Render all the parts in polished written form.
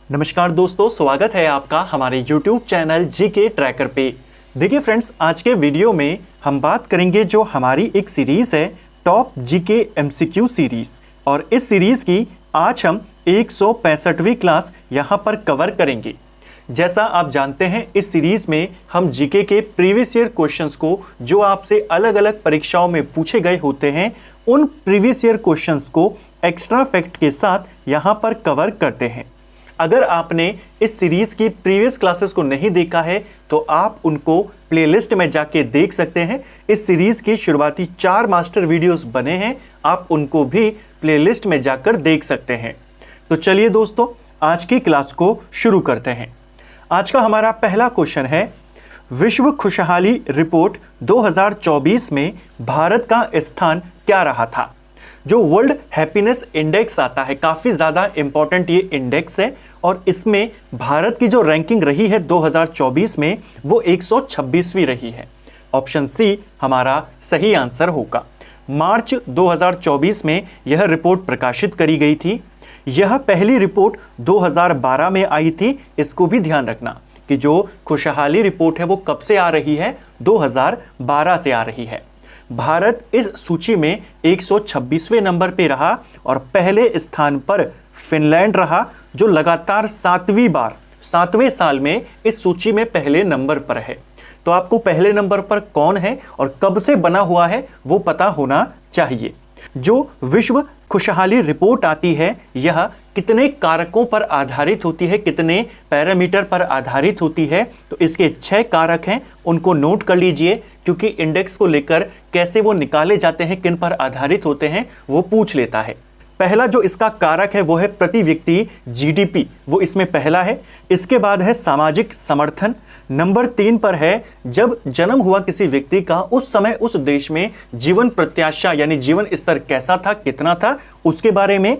नमस्कार दोस्तों, स्वागत है आपका हमारे YouTube चैनल जीके ट्रैकर पे। देखिए फ्रेंड्स, आज के वीडियो में हम बात करेंगे जो हमारी एक सीरीज़ है टॉप जीके एमसीक्यू सीरीज़, और इस सीरीज़ की आज हम 165वीं क्लास यहाँ पर कवर करेंगे। जैसा आप जानते हैं, इस सीरीज़ में हम जीके के प्रीवियस ईयर क्वेश्चंस को जो आपसे अलग अलग परीक्षाओं में पूछे गए होते हैं, उन प्रीवियस ईयर क्वेश्चंस को एक्स्ट्रा फैक्ट के साथ यहाँ पर कवर करते हैं। अगर आपने इस सीरीज़ की प्रीवियस क्लासेस को नहीं देखा है तो आप उनको प्लेलिस्ट में जाके देख सकते हैं। इस सीरीज़ की शुरुआती 4 मास्टर वीडियोस बने हैं, आप उनको भी प्लेलिस्ट में जाकर देख सकते हैं। तो चलिए दोस्तों, आज की क्लास को शुरू करते हैं। आज का हमारा पहला क्वेश्चन है, विश्व खुशहाली रिपोर्ट 2024 में भारत का स्थान क्या रहा था। जो वर्ल्ड हैप्पीनेस इंडेक्स आता है, काफ़ी ज़्यादा इंपॉर्टेंट ये इंडेक्स है, और इसमें भारत की जो रैंकिंग रही है 2024 में वो 126वीं रही है। ऑप्शन सी हमारा सही आंसर होगा। मार्च 2024 में यह रिपोर्ट प्रकाशित करी गई थी। यह पहली रिपोर्ट 2012 में आई थी। इसको भी ध्यान रखना कि जो खुशहाली रिपोर्ट है वो कब से आ रही है, 2012 से आ रही है। भारत इस सूची में 126वें नंबर पे रहा, और पहले स्थान पर फिनलैंड रहा, जो लगातार 7वें साल में इस सूची में पहले नंबर पर है। तो आपको पहले नंबर पर कौन है और कब से बना हुआ है वो पता होना चाहिए। जो विश्व खुशहाली रिपोर्ट आती है, यह कितने कारकों पर आधारित होती है, कितने पैरामीटर पर आधारित होती है, तो इसके 6 कारक हैं, उनको नोट कर लीजिए, क्योंकि इंडेक्स को लेकर कैसे वो निकाले जाते हैं, किन पर आधारित होते हैं, वो पूछ लेता है। पहला जो इसका कारक है वो है प्रति व्यक्ति जीडीपी, वो इसमें पहला है। इसके बाद है सामाजिक समर्थन। नंबर 3 पर है जब जन्म हुआ किसी व्यक्ति का, उस समय उस देश में जीवन प्रत्याशा यानी जीवन स्तर कैसा था, कितना था, उसके बारे में।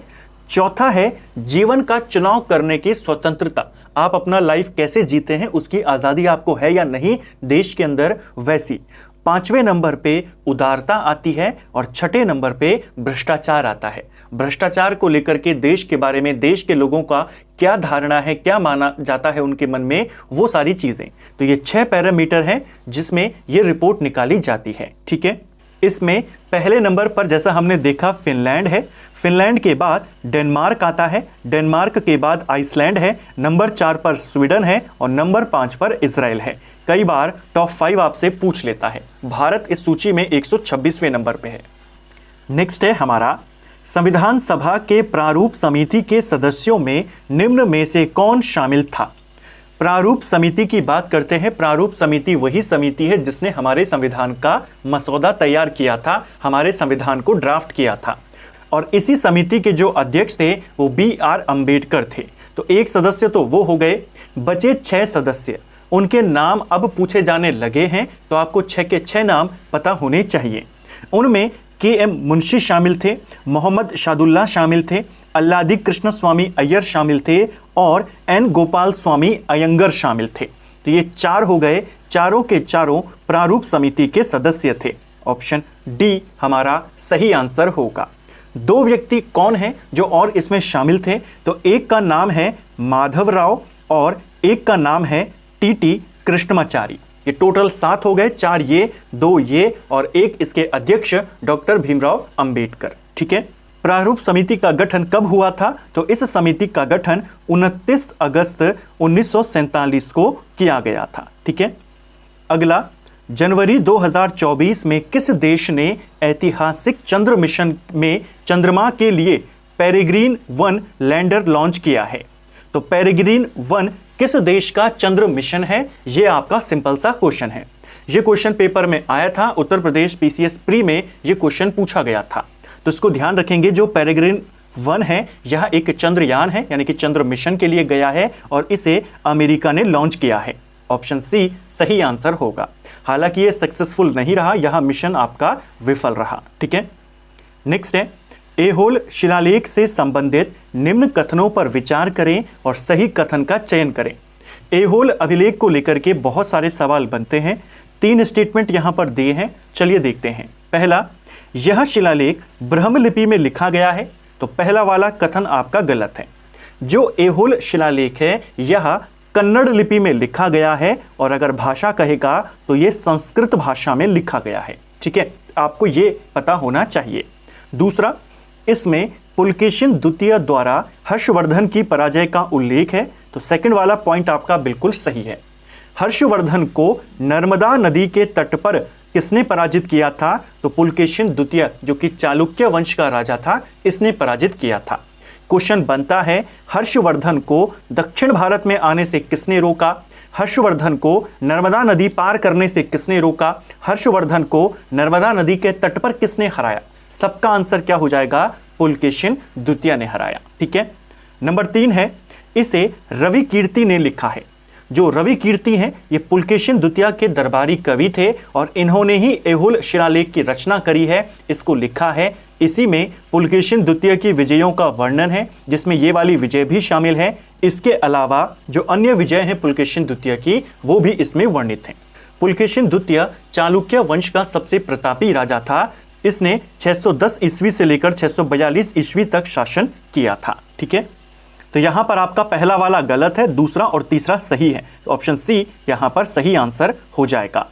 चौथा है जीवन का चुनाव करने की स्वतंत्रता, आप अपना लाइफ कैसे जीते हैं उसकी आज़ादी आपको है या नहीं देश के अंदर, वैसी। 5वें नंबर पे उदारता आती है, और 6ठे नंबर पे भ्रष्टाचार आता है। भ्रष्टाचार को लेकर के देश के बारे में, देश के लोगों का क्या धारणा है, क्या माना जाता है उनके मन में, वो सारी चीज़ें। तो ये 6 पैरामीटर हैं जिसमें ये रिपोर्ट निकाली जाती है। ठीक है, इसमें पहले नंबर पर जैसा हमने देखा फिनलैंड है, फिनलैंड के बाद डेनमार्क आता है, डेनमार्क के बाद आइसलैंड है, नंबर 4 पर स्वीडन है, और नंबर 5 पर इजराइल है। कई बार टॉप 5 आपसे पूछ लेता है। भारत इस सूची में 126वें नंबर पे है। नेक्स्ट है हमारा, संविधान सभा के प्रारूप समिति के सदस्यों में निम्न में से कौन शामिल था। प्रारूप समिति की बात करते हैं। प्रारूप समिति वही समिति है जिसने हमारे संविधान का मसौदा तैयार किया था, हमारे संविधान को ड्राफ्ट किया था, और इसी समिति के जो अध्यक्ष थे वो BR अम्बेडकर थे। तो एक सदस्य तो वो हो गए, बचे 6 सदस्य, उनके नाम अब पूछे जाने लगे हैं, तो आपको 6 के 6 नाम पता होने चाहिए। उनमें KM मुंशी शामिल थे, मोहम्मद शादुल्लाह शामिल थे, अल्लादी कृष्ण स्वामी अय्यर शामिल थे, और N गोपाल स्वामी अयंगर शामिल थे। तो ये 4 हो गए, चारों के चारों प्रारूप समिति के सदस्य थे। ऑप्शन डी हमारा सही आंसर होगा। 2 व्यक्ति कौन हैं जो और इसमें शामिल थे, तो एक का नाम है माधव राव और एक का नाम है TT कृष्णमाचारी। ये टोटल 7 हो गए, 4 ये, 2 ये, और एक इसके अध्यक्ष डॉक्टर भीमराव अंबेडकर। ठीक है, प्रारूप समिति का गठन कब हुआ था, तो इस समिति का गठन 29 अगस्त 1947 को किया गया था। ठीक है, अगला, जनवरी 2024 में किस देश ने ऐतिहासिक चंद्र मिशन में चंद्रमा के लिए पेरेग्रीन 1 लैंडर लॉन्च किया है। तो पेरेग्रीन 1 किस देश का चंद्र मिशन है, ये आपका सिंपल सा क्वेश्चन है। ये क्वेश्चन पेपर में आया था, उत्तर प्रदेश PCS प्री में ये क्वेश्चन पूछा गया था। तो इसको ध्यान रखेंगे, जो पेरेग्रीन 1 है यह एक चंद्रयान है, यानी कि चंद्र मिशन के लिए गया है, और इसे अमेरिका ने लॉन्च किया है। ऑप्शन सी सही आंसर होगा। हालांकि ये सक्सेसफुल नहीं रहा, यह मिशन आपका विफल रहा। ठीक है, नेक्स्ट है, एहोल शिलालेख से संबंधित निम्न कथनों पर विचार करें और सही कथन का चयन करें। एहोल अभिलेख को लेकर के बहुत सारे सवाल बनते हैं। 3 स्टेटमेंट यहां पर दिए हैं, चलिए देखते हैं। पहला, यह शिलालेख ब्रह्मलिपि में लिखा गया है, तो पहला वाला कथन आपका गलत है। जो ऐहोल शिलालेख है यह कन्नड़ लिपि में लिखा गया है और अगर भाषा कहेगा तो यह संस्कृत भाषा में लिखा गया है। ठीक है, आपको यह पता होना चाहिए। दूसरा, इसमें पुलकेशिन द्वितीय द्वारा हर्षवर्धन की पराजय का उल्लेख है। तो सेकंड वाला पॉइंट आपका बिल्कुल सही है। हर्षवर्धन को नर्मदा नदी के तट पर किसने पराजित किया था? तो पुलकेशिन द्वितीय जो कि चालुक्य वंश का राजा था, इसने पराजित किया था। क्वेश्चन बनता है, हर्षवर्धन को दक्षिण भारत में आने से किसने रोका? हर्षवर्धन को नर्मदा नदी पार करने से किसने रोका? हर्षवर्धन को नर्मदा नदी के तट पर किसने हराया? सबका आंसर क्या हो जाएगा? पुलकेशिन द्वितीय ने हराया। ठीक है। नंबर 3 है, इसे रवि कीर्ति ने लिखा है। जो रवि कीर्ति हैं ये पुलकेशिन द्वितीय के दरबारी कवि थे और इन्होंने ही ऐहोल शिलालेख की रचना करी है, इसको लिखा है। इसी में पुलकेशिन द्वितीय की विजयों का वर्णन है, जिसमें ये वाली विजय भी शामिल है। इसके अलावा जो अन्य विजय हैं पुलकेशिन द्वितीय की, वो भी इसमें वर्णित हैं। पुलकेशिन द्वितीय चालुक्य वंश का सबसे प्रतापी राजा था। इसने 610 ईस्वी से लेकर 642 ईस्वी तक शासन किया था। ठीक है, तो यहां पर आपका पहला वाला गलत है, दूसरा और तीसरा सही है। तो ऑप्शन सी यहां पर सही आंसर हो जाएगा।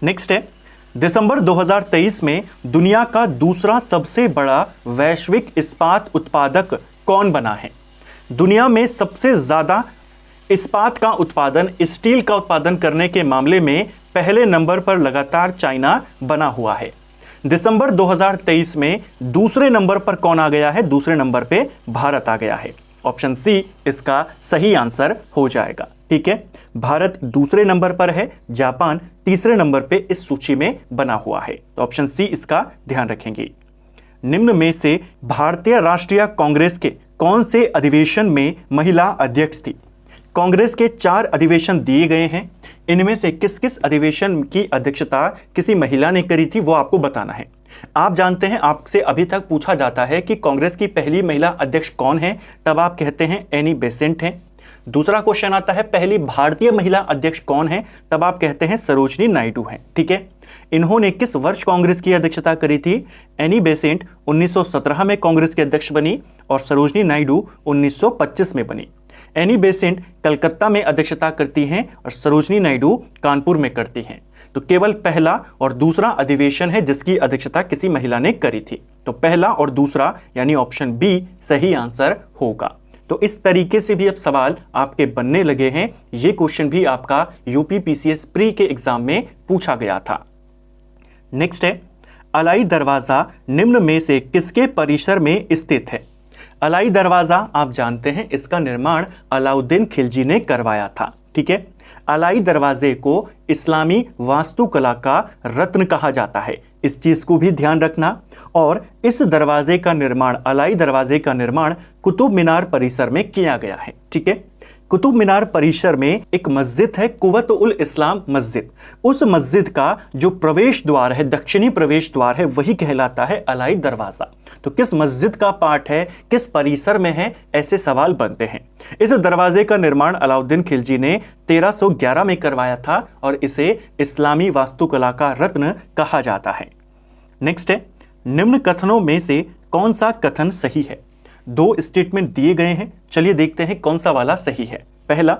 नेक्स्ट है, दिसंबर 2023 में दुनिया का दूसरा सबसे बड़ा वैश्विक इस्पात उत्पादक कौन बना है? दुनिया में सबसे ज्यादा इस्पात का उत्पादन, स्टील का उत्पादन करने के मामले में पहले नंबर पर लगातार चाइना बना हुआ है। दिसंबर 2023 में दूसरे नंबर पर कौन आ गया है? दूसरे नंबर पे भारत आ गया है। ऑप्शन सी इसका सही आंसर हो जाएगा। ठीक है, भारत दूसरे नंबर पर है, जापान तीसरे नंबर पे इस सूची में बना हुआ है। तो ऑप्शन सी इसका ध्यान रखेंगे। निम्न में से भारतीय राष्ट्रीय कांग्रेस के कौन से अधिवेशन में महिला अध्यक्ष थी? कांग्रेस के 4 अधिवेशन दिए गए हैं, इनमें से किस किस अधिवेशन की अध्यक्षता किसी महिला ने करी थी वो आपको बताना है। आप जानते हैं, आपसे अभी तक पूछा जाता है कि कांग्रेस की पहली महिला अध्यक्ष कौन है, तब आप कहते हैं एनी बेसेंट हैं। दूसरा क्वेश्चन आता है पहली भारतीय महिला अध्यक्ष कौन है, तब आप कहते हैं सरोजनी नायडू हैं। ठीक है, इन्होंने किस वर्ष कांग्रेस की अध्यक्षता करी थी? एनी बेसेंट 1917 में कांग्रेस के अध्यक्ष बनी और सरोजनी नायडू 1925 में बनी। एनी बेसेंट कलकत्ता में अध्यक्षता करती हैं और सरोजनी नायडू कानपुर में करती हैं। तो केवल पहला और दूसरा अधिवेशन है जिसकी अध्यक्षता किसी महिला ने करी थी। तो पहला और दूसरा यानी ऑप्शन बी सही आंसर होगा। तो इस तरीके से भी अब सवाल आपके बनने लगे हैं। ये क्वेश्चन भी आपका यूपी पीसीएस प्री के एग्जाम में पूछा गया था। नेक्स्ट है, अलाई दरवाजा निम्न में से किसके परिसर में स्थित है? अलाई दरवाजा आप जानते हैं, इसका निर्माण अलाउद्दीन खिलजी ने करवाया था। ठीक है, अलाई दरवाजे को इस्लामी वास्तुकला का रत्न कहा जाता है, इस चीज को भी ध्यान रखना। और इस दरवाजे का निर्माण, अलाई दरवाजे का निर्माण कुतुब मीनार परिसर में किया गया है। ठीक है, कुतुब मीनार परिसर में एक मस्जिद है, कुव्वत उल इस्लाम मस्जिद। उस मस्जिद का जो प्रवेश द्वार है, दक्षिणी प्रवेश द्वार है, वही कहलाता है अलाई दरवाजा। तो किस मस्जिद का पार्ट है, किस परिसर में है, ऐसे सवाल बनते हैं। इस दरवाजे का निर्माण अलाउद्दीन खिलजी ने 1311 में करवाया था और इसे इस्लामी वास्तुकला का रत्न कहा जाता है। नेक्स्ट है, निम्न कथनों में से कौन सा कथन सही है? 2 स्टेटमेंट दिए गए हैं, चलिए देखते हैं कौन सा वाला सही है। पहला,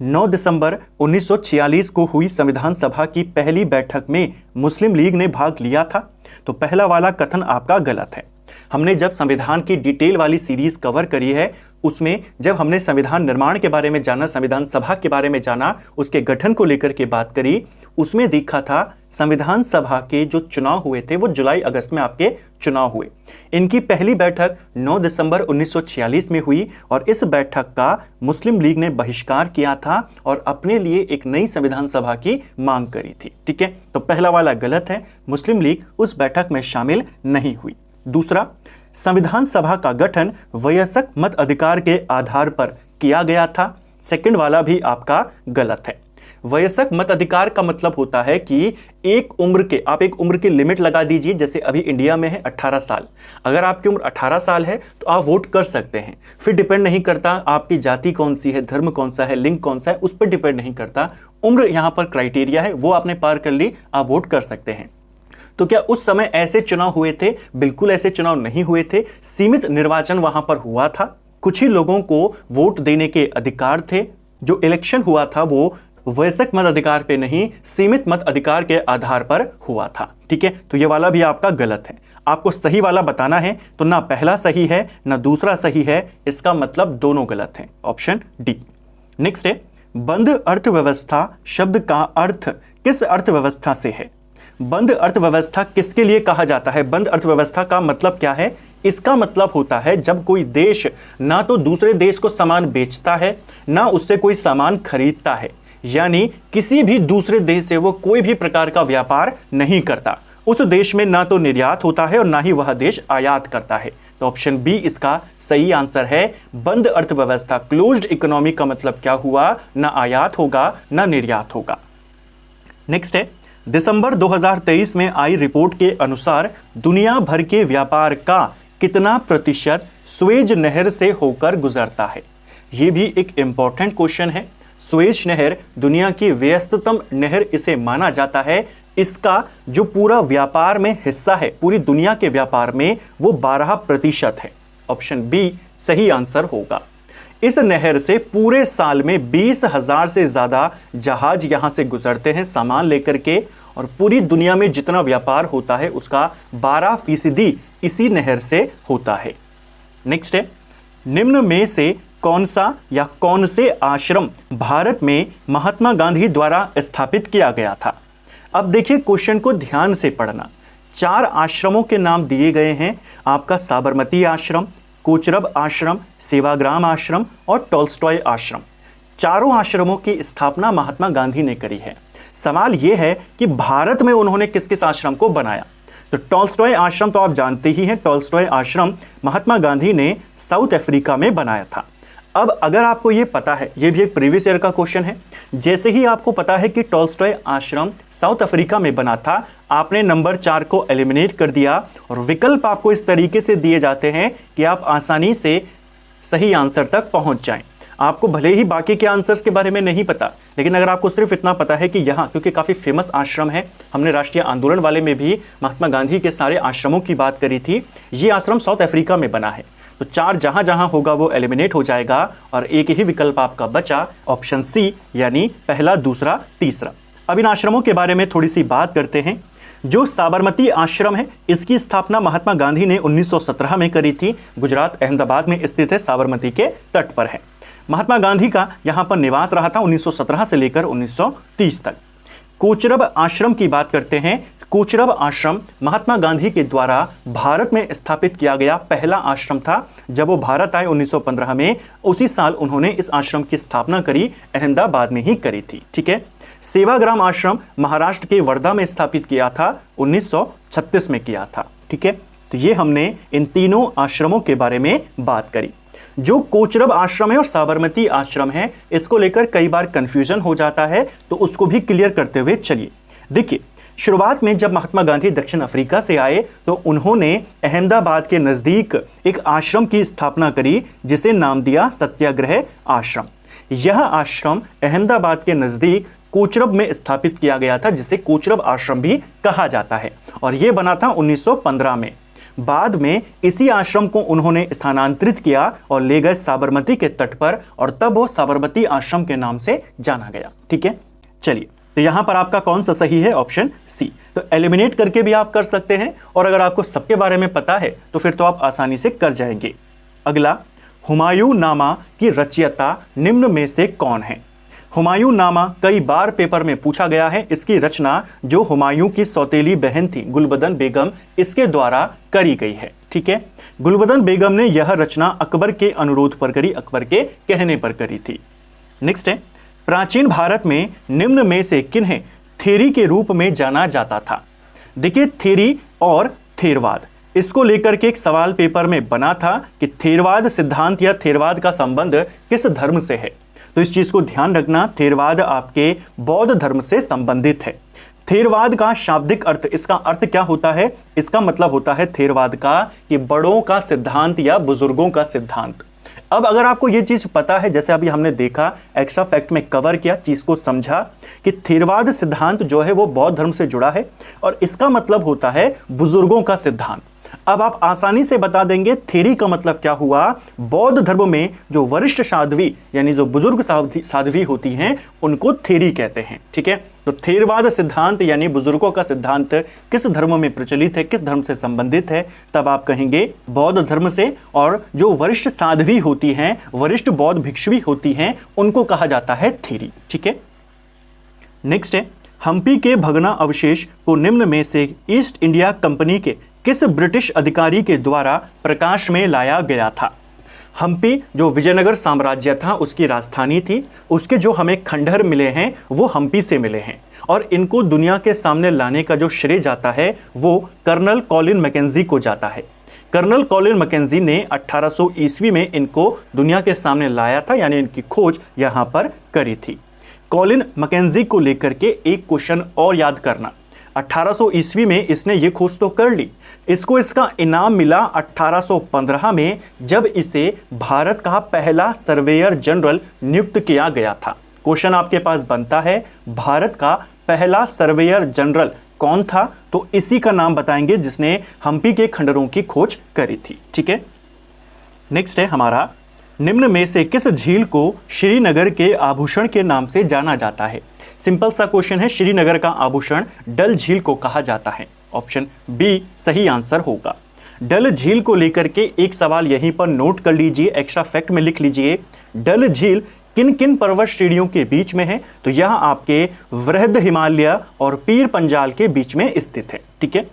9 दिसंबर 1946 को हुई संविधान सभा की पहली बैठक में मुस्लिम लीग ने भाग लिया था। तो पहला वाला कथन आपका गलत है। हमने जब संविधान की डिटेल वाली सीरीज कवर करी है, उसमें जब हमने संविधान निर्माण के बारे में जाना, संविधान सभा के बारे में जाना, उसके गठन को लेकर के बात करी, उसमें देखा था संविधान सभा के जो चुनाव हुए थे वो जुलाई अगस्त में आपके चुनाव हुए। इनकी पहली बैठक 9 दिसंबर 1946 में हुई और इस बैठक का मुस्लिम लीग ने बहिष्कार किया था और अपने लिए एक नई संविधान सभा की मांग करी थी। ठीक है, तो पहला वाला गलत है, मुस्लिम लीग उस बैठक में शामिल नहीं हुई। दूसरा, संविधान सभा का गठन वयस्क मत अधिकार के आधार पर किया गया था। सेकंड वाला भी आपका गलत है। वयस्क मत अधिकार का मतलब होता है कि आप एक उम्र की लिमिट लगा दीजिए, जैसे अभी इंडिया में है 18 साल। अगर आपकी उम्र 18 साल है तो आप वोट कर सकते हैं। फिर डिपेंड नहीं करता आपकी जाति कौन सी है, धर्म कौन सा है, लिंग कौन सा है, उस पर डिपेंड नहीं करता। उम्र यहां पर क्राइटेरिया है, वो आपने पार कर ली, आप वोट कर सकते हैं। तो क्या उस समय ऐसे चुनाव हुए थे? बिल्कुल ऐसे चुनाव नहीं हुए थे, सीमित निर्वाचन वहां पर हुआ था। कुछ ही लोगों को वोट देने के अधिकार थे। जो इलेक्शन हुआ था वो वयस्क मत अधिकार पे नहीं, सीमित मत अधिकार के आधार पर हुआ था। ठीक है, तो ये वाला भी आपका गलत है। आपको सही वाला बताना है, तो ना पहला सही है ना दूसरा सही है, इसका मतलब दोनों गलत हैं। Option D. नेक्स्ट है, बंद अर्थव्यवस्था शब्द का अर्थ किस अर्थव्यवस्था से है? बंद अर्थव्यवस्था किसके लिए कहा जाता है? बंद अर्थव्यवस्था का मतलब क्या है? इसका मतलब होता है जब कोई देश ना तो दूसरे देश को सामान बेचता है, ना उससे कोई सामान खरीदता है, यानी किसी भी दूसरे देश से वो कोई भी प्रकार का व्यापार नहीं करता। उस देश में ना तो निर्यात होता है और ना ही वह देश आयात करता है। तो ऑप्शन बी इसका सही आंसर है। बंद अर्थव्यवस्था, क्लोज्ड इकोनॉमी का मतलब क्या हुआ? ना आयात होगा ना निर्यात होगा। नेक्स्ट है, दिसंबर 2023 में आई रिपोर्ट के अनुसार दुनिया भर के व्यापार का कितना प्रतिशत सुएज नहर से होकर गुजरता है? यह भी एक इंपॉर्टेंट क्वेश्चन है। सुएज नहर दुनिया की व्यस्ततम नहर इसे माना जाता है। इसका जो पूरा व्यापार में हिस्सा है, पूरी दुनिया के व्यापार में, वो 12% है। ऑप्शन बी सही आंसर होगा। इस नहर से पूरे साल में 20,000 से ज्यादा जहाज यहां से गुजरते हैं सामान लेकर के, और पूरी दुनिया में जितना व्यापार होता है उसका 12% इसी नहर से होता है। नेक्स्ट है, निम्न में से कौन सा या कौन से आश्रम भारत में महात्मा गांधी द्वारा स्थापित किया गया था? अब देखिए क्वेश्चन को ध्यान से पढ़ना। 4 आश्रमों के नाम दिए गए हैं आपका, साबरमती आश्रम, कोचरब आश्रम, सेवाग्राम आश्रम और टॉल्स्टॉय आश्रम। चारों आश्रमों की स्थापना महात्मा गांधी ने करी है। सवाल यह है कि भारत में उन्होंने किस किस आश्रम को बनाया? तो टॉल्स्टॉय आश्रम तो आप जानते ही हैं, टॉल्स्टॉय आश्रम महात्मा गांधी ने साउथ अफ्रीका में बनाया था। अब अगर आपको यह पता है, यह भी एक प्रीवियस ईयर का क्वेश्चन है, जैसे ही आपको पता है कि टॉल्स्टॉय आश्रम साउथ अफ्रीका में बना था, आपने नंबर 4 को एलिमिनेट कर दिया और विकल्प आपको इस तरीके से दिए जाते हैं कि आप आसानी से सही आंसर तक पहुंच जाएं। आपको भले ही बाकी के आंसर्स के बारे में नहीं पता, लेकिन अगर आपको सिर्फ इतना पता है कि यहाँ, क्योंकि काफ़ी फेमस आश्रम है, हमने राष्ट्रीय आंदोलन वाले में भी महात्मा गांधी के सारे आश्रमों की बात करी थी, ये आश्रम साउथ अफ्रीका में बना है। तो 4 जहां जहां होगा वो एलिमिनेट हो जाएगा और एक ही विकल्प आपका बचा, ऑप्शन सी, यानी पहला, दूसरा, तीसरा। अब इन आश्रमों के बारे में थोड़ी सी बात करते हैं। जो साबरमती आश्रम है, इसकी स्थापना महात्मा गांधी ने 1917 में करी थी। गुजरात अहमदाबाद में स्थित है, साबरमती के तट पर है। महात्मा गांधी का यहां पर निवास रहा था 1917 से लेकर 1930 तक। कोचरब आश्रम की बात करते हैं। कोचरब आश्रम महात्मा गांधी के द्वारा भारत में स्थापित किया गया पहला आश्रम था। जब वो भारत आए 1915 में, उसी साल उन्होंने इस आश्रम की स्थापना करी, अहमदाबाद में ही करी थी। ठीक है। सेवाग्राम आश्रम महाराष्ट्र के वर्धा में स्थापित किया था, 1936 में किया था। ठीक है, तो ये हमने इन तीनों आश्रमों के बारे में बात करी। जो कोचरब आश्रम है और साबरमती आश्रम है, इसको लेकर कई बार कंफ्यूजन हो जाता है, तो उसको भी क्लियर करते हुए चलिए। देखिए, शुरुआत में जब महात्मा गांधी दक्षिण अफ्रीका से आए तो उन्होंने अहमदाबाद के नजदीक एक आश्रम की स्थापना करी, जिसे नाम दिया सत्याग्रह आश्रम। यह आश्रम अहमदाबाद के नजदीक कोचरब में स्थापित किया गया था, जिसे कोचरब आश्रम भी कहा जाता है, और यह बना था 1915 में। बाद में इसी आश्रम को उन्होंने स्थानांतरित किया और ले गए साबरमती के तट पर, और तब वो साबरमती आश्रम के नाम से जाना गया। ठीक है, चलिए, तो यहां पर आपका कौन सा सही है? Option C. तो एलिमिनेट करके भी आप कर सकते हैं, और अगर आपको सबके बारे में पता है तो फिर तो आप आसानी से कर जाएंगे। अगला, हुमायूं नामा की रचयिता निम्न में से कौन है? हुमायूं नामा कई बार पेपर में पूछा गया है। इसकी रचना जो हुमायूं की सौतेली बहन थी गुलबदन बेगम, इसके द्वारा करी गई है। ठीक है, गुलबदन बेगम ने यह रचना अकबर के अनुरोध पर करी, अकबर के कहने पर करी थी। नेक्स्ट है, प्राचीन भारत में निम्न में से किन्हें थेरी के रूप में जाना जाता था? देखिए, थेरी और थेरवाद, इसको लेकर के एक सवाल पेपर में बना था कि थेरवाद सिद्धांत या थेरवाद का संबंध किस धर्म से है। तो इस चीज को ध्यान रखना, थेरवाद आपके बौद्ध धर्म से संबंधित है। थेरवाद का शाब्दिक अर्थ, इसका अर्थ क्या होता है? इसका मतलब होता है थेरवाद का कि बड़ों का सिद्धांत या बुजुर्गों का सिद्धांत। अब अगर आपको ये चीज पता है, जैसे अभी हमने देखा, एक्स्ट्रा फैक्ट में कवर किया, चीज को समझा कि थेरवाद सिद्धांत जो है वो बौद्ध धर्म से जुड़ा है, और इसका मतलब होता है बुजुर्गों का सिद्धांत। अब आप आसानी से बता देंगे थेरी का मतलब क्या हुआ। बौद्ध धर्म में जो वरिष्ठ साध्वी यानी जो बुजुर्ग साध्वी होती हैं उनको थेरी कहते हैं। ठीक है, तो थेरवाद सिद्धांत यानी बुजुर्गों का सिद्धांत किस धर्म में प्रचलित है, किस धर्म से संबंधित है, तब आप कहेंगे बौद्ध धर्म से। और जो वरिष्ठ साध्वी होती हैं, वरिष्ठ बौद्ध भिक्षुवी होती हैं, उनको कहा जाता है थेरी। ठीक है, नेक्स्ट है, हम्पी के भग्ना अवशेष को निम्न में से ईस्ट इंडिया कंपनी के किस ब्रिटिश अधिकारी के द्वारा प्रकाश में लाया गया था। हम्पी जो विजयनगर साम्राज्य था उसकी राजधानी थी, उसके जो हमें खंडहर मिले हैं वो हम्पी से मिले हैं, और इनको दुनिया के सामने लाने का जो श्रेय जाता है वो कर्नल कॉलिन मैकेंजी को जाता है। कर्नल कॉलिन मैकेंजी ने 1800 ईस्वी में इनको दुनिया के सामने लाया था, यानी इनकी खोज यहाँ पर करी थी। कॉलिन मैकेंजी को लेकर के एक क्वेश्चन और याद करना, 1800 ईस्वी में इसने ये खोज तो कर ली, इसको इसका इनाम मिला 1815 में जब इसे भारत का पहला सर्वेयर जनरल नियुक्त किया गया था। क्वेश्चन आपके पास बनता है भारत का पहला सर्वेयर जनरल कौन था, तो इसी का नाम बताएंगे जिसने हम्पी के खंडरों की खोज करी थी। ठीक है, नेक्स्ट है हमारा, निम्न में से किस झील को श्रीनगर के आभूषण के नाम से जाना जाता है। सिंपल सा क्वेश्चन है, श्रीनगर का आभूषण डल झील को कहा जाता है। ऑप्शन बी सही आंसर होगा। डल झील को लेकर के एक सवाल यहीं पर नोट कर लीजिए, एक्स्ट्रा फैक्ट में लिख लीजिए, डल झील किन किन पर्वत श्रेणियों के बीच में है, तो यह आपके वृहद हिमालय और पीर पंजाल के बीच में स्थित है। ठीक है,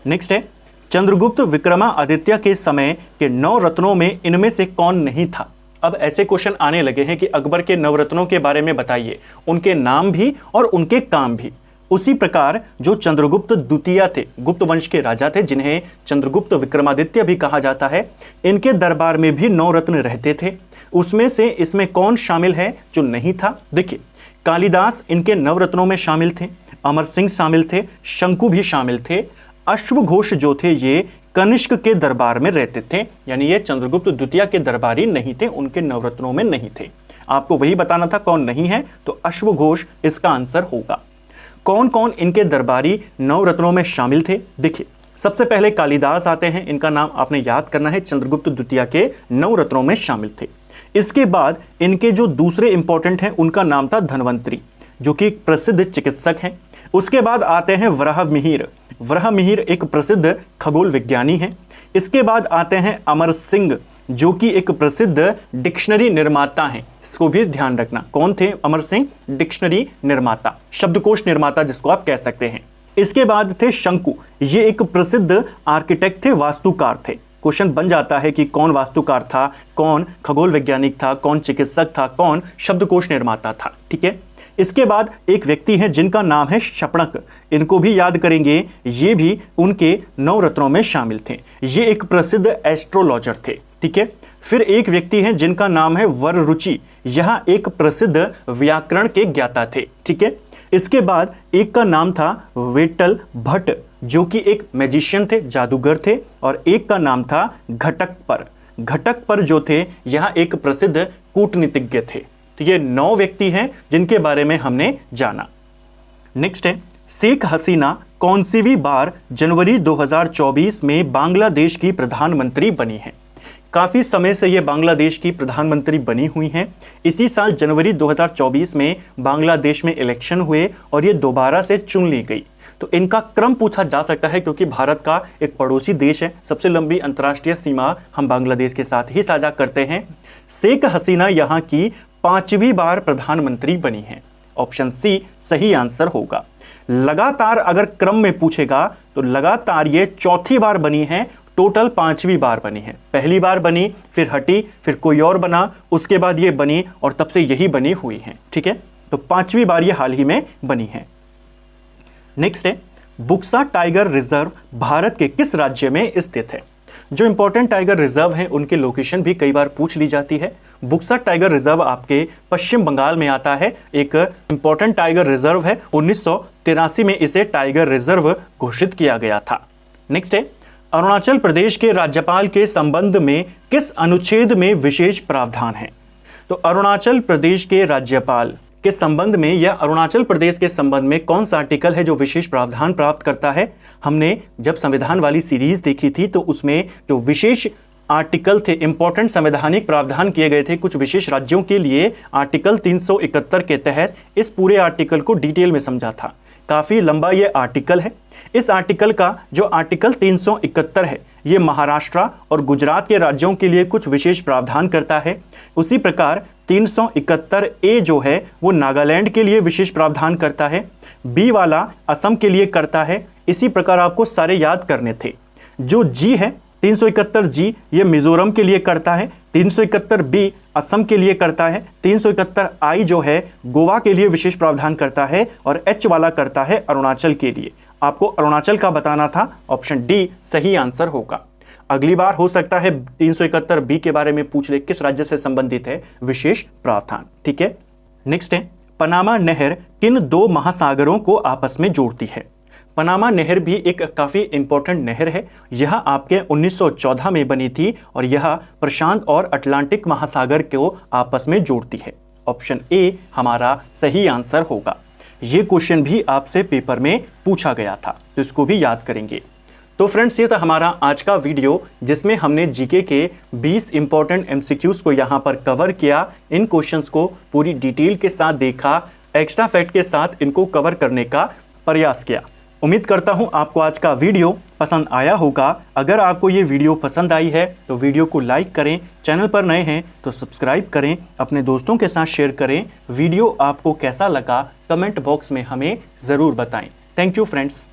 नेक्स्ट है, चंद्रगुप्त विक्रमादित्य के समय के 9 रत्नों में इनमें से कौन नहीं था। अब ऐसे क्वेश्चन आने लगे हैं कि अकबर के नवरत्नों के बारे में बताइए, उनके नाम भी और उनके काम भी। उसी प्रकार जो चंद्रगुप्त द्वितीय थे, गुप्त वंश के राजा थे जिन्हें चंद्रगुप्त विक्रमादित्य भी कहा जाता है, इनके दरबार में भी 9 रत्न रहते थे। उसमें से इसमें कौन शामिल है जो नहीं था। देखिए, कालिदास इनके नवरत्नों में शामिल थे, अमर सिंह शामिल थे, शंकु भी शामिल थे, अश्वघोष जो थे ये कनिष्क के दरबार में रहते थे, यानी ये चंद्रगुप्त द्वितीय के दरबारी नहीं थे, उनके नवरत्नों में नहीं थे। आपको वही बताना था कौन नहीं है, तो अश्वघोष इसका आंसर होगा। कौन कौन इनके दरबारी नवरत्नों में शामिल थे, देखिए सबसे पहले कालिदास आते हैं, इनका नाम आपने याद करना है, चंद्रगुप्त द्वितीय के नवरत्नों में शामिल थे। इसके बाद इनके जो दूसरे इंपॉर्टेंट हैं उनका नाम था धन्वंतरी, जो कि एक प्रसिद्ध चिकित्सक हैं। उसके बाद आते हैं वराहमिहिर, वराहमिहिर एक प्रसिद्ध खगोल विज्ञानी हैं। इसके बाद आते हैं अमर सिंह, जो कि एक प्रसिद्ध डिक्शनरी निर्माता हैं। इसको भी ध्यान रखना, कौन थे अमर सिंह, डिक्शनरी निर्माता, शब्दकोश निर्माता जिसको आप कह सकते हैं। इसके बाद थे शंकु, ये एक प्रसिद्ध आर्किटेक्ट थे, वास्तुकार थे। क्वेश्चन बन जाता है कि कौन वास्तुकार था, कौन खगोल वैज्ञानिक था, कौन चिकित्सक था, कौन शब्दकोश निर्माता था। ठीक है, इसके बाद एक व्यक्ति है जिनका नाम है शपणक, इनको भी याद करेंगे, ये भी उनके नवरत्नों में शामिल थे, ये एक प्रसिद्ध एस्ट्रोलॉजर थे। ठीक है, फिर एक व्यक्ति है जिनका नाम है वररुचि, यह एक प्रसिद्ध व्याकरण के ज्ञाता थे। ठीक है, इसके बाद एक का नाम था वेटल भट्ट, जो कि एक मैजिशियन थे, जादूगर थे, और एक का नाम था घटकपर, घटकपर जो थे यह एक प्रसिद्ध कूटनीतिज्ञ थे। तो ये 9 व्यक्ति हैं जिनके बारे में हमने जाना। नेक्स्ट है, शेख हसीना कौन सी बार जनवरी 2024 में बांग्लादेश की प्रधानमंत्री बनी है। काफ़ी समय से ये बांग्लादेश की प्रधानमंत्री बनी हुई हैं। इसी साल जनवरी 2024 में बांग्लादेश में इलेक्शन हुए और ये दोबारा से चुन ली गई। तो इनका क्रम पूछा जा सकता है क्योंकि भारत का एक पड़ोसी देश है, सबसे लंबी अंतर्राष्ट्रीय सीमा हम बांग्लादेश के साथ ही साझा करते हैं। शेख हसीना यहाँ की 5वीं बार प्रधानमंत्री बनी है। ऑप्शन सी सही आंसर होगा। लगातार अगर क्रम में पूछेगा तो लगातार ये 4थी बार बनी है, टोटल 5वीं बार बनी है। पहली बार बनी, फिर हटी, फिर कोई और बना, उसके बाद ये बनी और तब से यही बनी हुई है। ठीक है, तो 5वीं बार ये हाल ही में बनी है। नेक्स्ट है, बुक्सा टाइगर रिजर्व भारत के किस राज्य में स्थित है। जो इंपॉर्टेंट टाइगर रिजर्व हैं उनके लोकेशन भी कई बार पूछ ली जाती है। बुक्सा टाइगर रिजर्व आपके पश्चिम बंगाल में आता है, एक इंपॉर्टेंट टाइगर रिजर्व है। 1983 में इसे टाइगर रिजर्व घोषित किया गया था। नेक्स्ट है, अरुणाचल प्रदेश के राज्यपाल के संबंध में किस अनुच्छेद में विशेष प्रावधान है। तो अरुणाचल प्रदेश के राज्यपाल के संबंध में या अरुणाचल प्रदेश के संबंध में कौन सा आर्टिकल है जो विशेष प्रावधान प्राप्त करता है। हमने जब संविधान वाली सीरीज देखी थी तो उसमें जो विशेष आर्टिकल थे, इंपॉर्टेंट संवैधानिक प्रावधान किए गए थे कुछ विशेष राज्यों के लिए, आर्टिकल 371 के तहत इस पूरे आर्टिकल को डिटेल में समझा था। काफ़ी लंबा ये आर्टिकल है। इस आर्टिकल का जो आर्टिकल 371 है ये महाराष्ट्र और गुजरात के राज्यों के लिए कुछ विशेष प्रावधान करता है। उसी प्रकार 371A जो है वो नागालैंड के लिए विशेष प्रावधान करता है। बी वाला असम के लिए करता है। इसी प्रकार आपको सारे याद करने थे। जो जी है 371G ये मिजोरम के लिए करता है, 371B असम के लिए करता है, 371I जो है गोवा के लिए विशेष प्रावधान करता है और H वाला करता है अरुणाचल के लिए। आपको अरुणाचल का बताना था, ऑप्शन डी सही आंसर होगा। अगली बार हो सकता है 371B के बारे में पूछ ले, किस राज्य से संबंधित है विशेष प्रावधान। ठीक है, नेक्स्ट है पनामा नहर किन दो महासागरों को आपस में जोड़ती है। पनामा नहर भी एक काफ़ी इंपॉर्टेंट नहर है। यह आपके 1914 में बनी थी और यह प्रशांत और अटलांटिक महासागर को आपस में जोड़ती है। ऑप्शन ए हमारा सही आंसर होगा। ये क्वेश्चन भी आपसे पेपर में पूछा गया था तो इसको भी याद करेंगे। तो फ्रेंड्स, ये था हमारा आज का वीडियो जिसमें हमने जीके के 20 इंपॉर्टेंट एमसीक्यूज को यहाँ पर कवर किया। इन क्वेश्चंस को पूरी डिटेल के साथ देखा, एक्स्ट्रा फैक्ट के साथ इनको कवर करने का प्रयास किया। उम्मीद करता हूं आपको आज का वीडियो पसंद आया होगा। अगर आपको ये वीडियो पसंद आई है तो वीडियो को लाइक करें, चैनल पर नए हैं तो सब्सक्राइब करें, अपने दोस्तों के साथ शेयर करें। वीडियो आपको कैसा लगा कमेंट बॉक्स में हमें ज़रूर बताएं। Thank you friends.